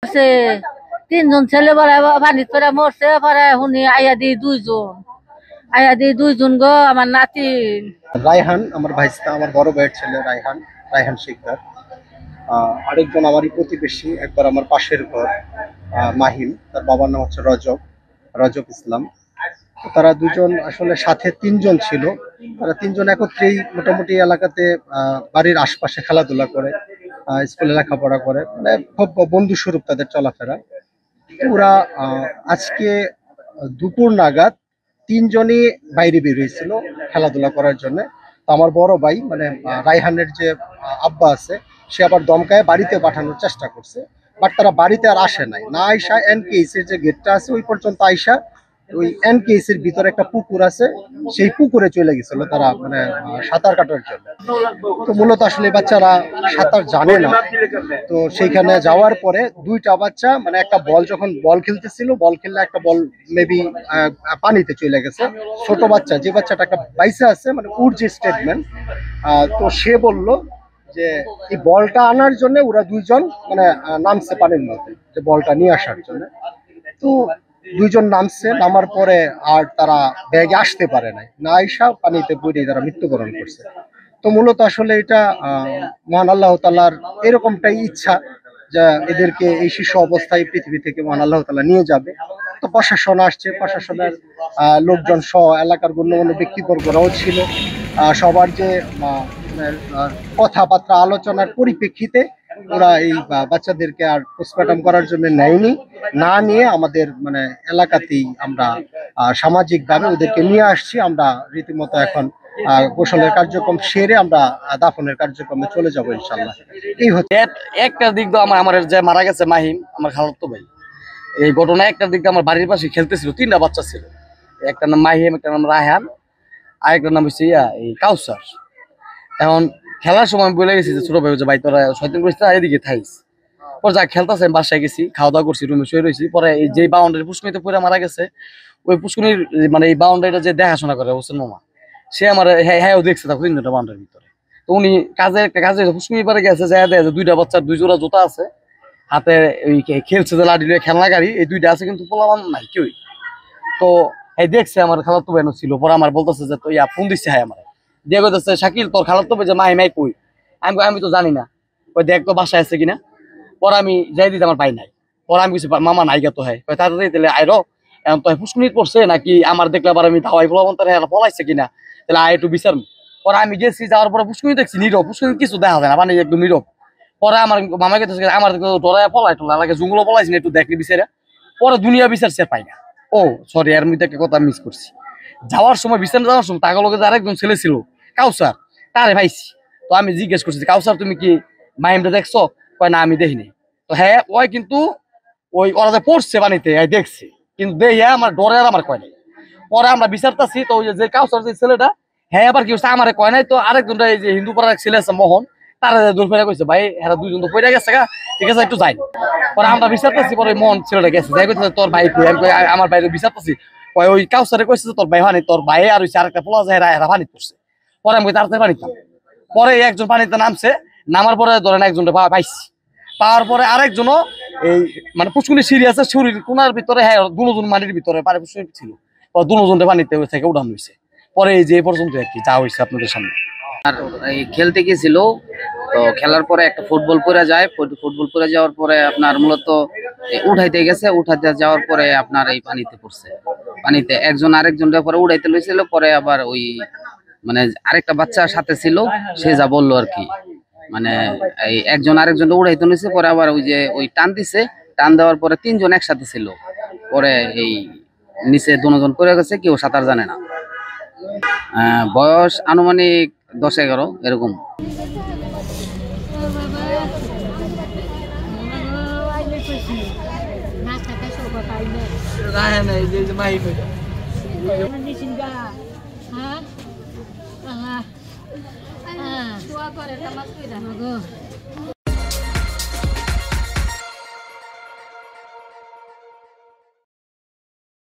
আছে তিনজন ছেলে পানির পরে মরছে, পরে শুনি আয়া দি দুইজন গো আমার নাতি রায়হান আমার ভাইস্তা, আমার বড় ভাইয়ের ছেলে রায়হান শিকদার। আরেকজন আমারই প্রতিবেশী, একবার আমার পাশের ঘর, মাহিম, তার বাবার নাম হচ্ছে রজব ইসলাম। তারা দুজন আসলে সাথে তিনজন ছিল। তারা তিনজন একত্রেই মোটামুটি এলাকাতে বাড়ির আশপাশে খেলাধুলা করে, স্কুলে লেখাপড়া করে, মানে খুব বন্ধু স্বরূপ তাদের চলাফেরা। ওরা আজকে দুপুর নাগাদ তিনজনই বাইরে বের হয়েছিল খেলাধুলা করার জন্য। তো আমার বড় ভাই মানে রায়হানের যে আব্বা আছে, সে আবার দমকায় বাড়িতে পাঠানোর চেষ্টা করছে, বাট তারা বাড়িতে আর আসে নাই। না আইসা এনকেএস এর যে গেটটা আছে ওই পর্যন্ত আইসা ওই এনকেএস এর ভিতরে একটা পুকুর আছে, সেই পুকুরে চলে গেছিল তারা, মানে সাঁতার কাটার জন্য। তো মূলত আসলে বাচ্চারা সাঁতার জানে না। তো সেইখানে যাওয়ার পরে দুইটা বাচ্চা, মানে একটা বল যখন বল খেলতেছিল, বল খেললে একটা বল মেবি পানিতে চলে গেছে। ছোট বাচ্চা, যে বাচ্চাটা একটা বাইসে আছে, মানে ওর যে স্টেটমেন্ট, তো সে বলল যে এই বলটা আনার জন্য ওরা দুইজন মানে নামছে পানির মধ্যে, যে বলটা নিয়ে আসার জন্য। তো দুইজন নামছে, নামার পরে আর তারা ব্যাগে আসতে পারে নাই, না আইসা পানিতে পড়ে তারা মৃত্যুবরণ করছে। তো মূলত আসলে এটা মহান আল্লাহ তাআলার এরকমটাই ইচ্ছা যে এদেরকে এই শিশু অবস্থায় পৃথিবী থেকে মহান আল্লাহ তাআলা নিয়ে যাবে। তো প্রশাসন আসছে, প্রশাসনের লোকজন সহ এলাকার গণ্যমান্য ব্যক্তিবর্গরাও ছিল। সবার যে কথাবার্তা আলোচনার পরিপ্রেক্ষিতে ওরা এই বাচ্চাদেরকে আর পোস্টমর্টম করার জন্য নেয়নি, না নিয়ে আমাদের মানে এলাকাতেই আমরা সামাজিকভাবে ওদেরকে নিয়ে আসছি। আমরা রীতিমতো এখন গোসলের কার্যক্রম সেরে আমরা দাফনের কার্যক্রমে চলে যাবো ইনশাল্লাহ। এই হচ্ছে একটা দিক তো আমার যে মারা গেছে মাহিম, আমার খালাতো ভাই। এই ঘটনা একটা দিক আমার বাড়ির পাশে খেলতেছিল, তিনটা বাচ্চা ছিল, একটা নাম মাহিম, একটা নাম রায়হান, আরেকটার নাম হচ্ছে এই কাউসার। এখন খেলার সময় আমি বলে গেছি যে ছোট ভাই যে ভাই তোরা শয়তান করিস না, এদিকে থাইস। পরে যা খেলতেছে আমি বাসায় গেছি, খাওয়া দাওয়া করছি, রুমে শুয়ে রয়েছি। পরে এই যে বাউন্ডারি পুষ্কনিতে পড়ে মারা গেছে, ওই পুষ্কনির মানে এই বাউন্ডারিটা যে দেখাশোনা করে হোসেন মামা, সে আমার হ্যাঁ দেখছে তখন তিনটা বাউন্ডারির ভিতরে। তো উনি একটা কাজে পুষ্কনি পারে গেছে, যায় দেয় যে দুইটা বাচ্চার দুই জোড়া জুতা আছে, হাতে ওই খেলছে যে লাঠি লইয়া খেলনা গাড়ি, এই দুইটা আছে কিন্তু পোলাবান নাই কেউই। তো এই দেখছে আমার খালাতো ভাই ছিল। পরে আমার বলতেছে যে তো ফোন দিচ্ছে, হ্যাঁ আমার দিয়ে কইতেছে শাকিল তোর খালাতো ভাই যে মাই কই। আমি তো জানি না, ওই দেখ তো বাসায় আছে কিনা। পরে আমি যাই দিতে আমার ভাই নাই। পরে আমি কিছু মামা নাই গা তো হয় তাড়াতাড়ি তাহলে আইরো, এখন তো পুষ্কনিত পড়ছে নাকি আমার দেখলে আবার আমি ধাওয়াই পোলাবন তার পলাইছে কিনা, তাহলে আয় একটু বিচার। পরে আমি গেছি, যাওয়ার পরে পুষ্কনি দেখছি নীরব, পুষ্কনি কিছু দেখা যায় না, মানে একদম নীরব। পরে আমার মামাকে আমার ডরায় পলাই টোলা লাগে, জঙ্গলও পলাইছি না একটু দেখলি বিচারে। পরে দুনিয়া বিচারছে পাই না। ও সরি, এর মধ্যে একটা কথা মিস করছি। যাওয়ার সময় বিচারে যাওয়ার সময় তাকে লগে আরেকজন ছেলে ছিল কাউসার, তারে ভাইছি। তো আমি জিজ্ঞেস করছি কাউসার তুমি কি মাহিমটা দেখছো? কয় না আমি দেখিনি। তো হ্যাঁ ওই কিন্তু ওই ওরা যে পড়ছে পানিতে দেখছি, কিন্তু দেখে আমার ডরে আর আমার কয় নাই। পরে আমরা বিচারতেছি, তো ওই যে কাউসার যে ছেলেটা, হ্যাঁ আবার কি হচ্ছে আমার কয় নাই। তো আরেকজনটা এই যে হিন্দু পাড়ার ছেলে আছে মোহন, তারা দূর ফেরা কইছে ভাই এরা দুইজন তো পড়ে গেছে গা, ঠিক আছে একটু যাই। পরে আমরা বিচারতেছি, পরে মোহন ছেলেটা গেছে, যাই কইছে তোর ভাই কই। আমি আমার বাইরে বিচারতেছি, কয় ওই কাউসারে কইছে তোর ভাই হানি, তোর ভাই আর হইছে আরেকটা পোলা যায় এরা পানি পড়ছে। পরে আমি তাড়াতাড়ি পানিতাম। পরে একজন পানিতে নামছে, নামার পরে ধরেন একজনটা পাইছি, পাওয়ার পরে আরেকজনও এই মানে পুষ্কুনি সিঁড়ি আছে, শরীর কোনার ভিতরে, হ্যাঁ দুজন মাটির ভিতরে পানি পুষ্কুনি ছিল, দুজনটা পানিতে থেকে উঠানো হয়েছে। পরে এই যে এই পর্যন্ত আর কি যা হয়েছে আপনাদের সামনে। আর এই খেলতে গেছিল, তো খেলার পরে একটা ফুটবল পড়ে যায়, ফুটবল পড়ে যাওয়ার পরে আপনার মূলত উঠাইতে গেছে, উঠাইতে যাওয়ার পরে আপনার এই পানিতে পড়ছে। পানিতে একজন আরেকজনটা পরে উঠাইতে লইছিল, পরে আবার ওই মানে আরেকটা বাচ্চা সাথে ছিল, সে যা বললো আর কি, মানে এই একজন আরেকজন উড়াইতে নিছে। পরে আবার ওই যে ওই টান দিছে, টান দেওয়ার পরে তিনজন একসাথে ছিল। পরে এই নিচে দুজন পড়ে গেছে, কেউ সাঁতার জানে না। বয়স আনুমানিক 10-11 এরকম। দোয়া করে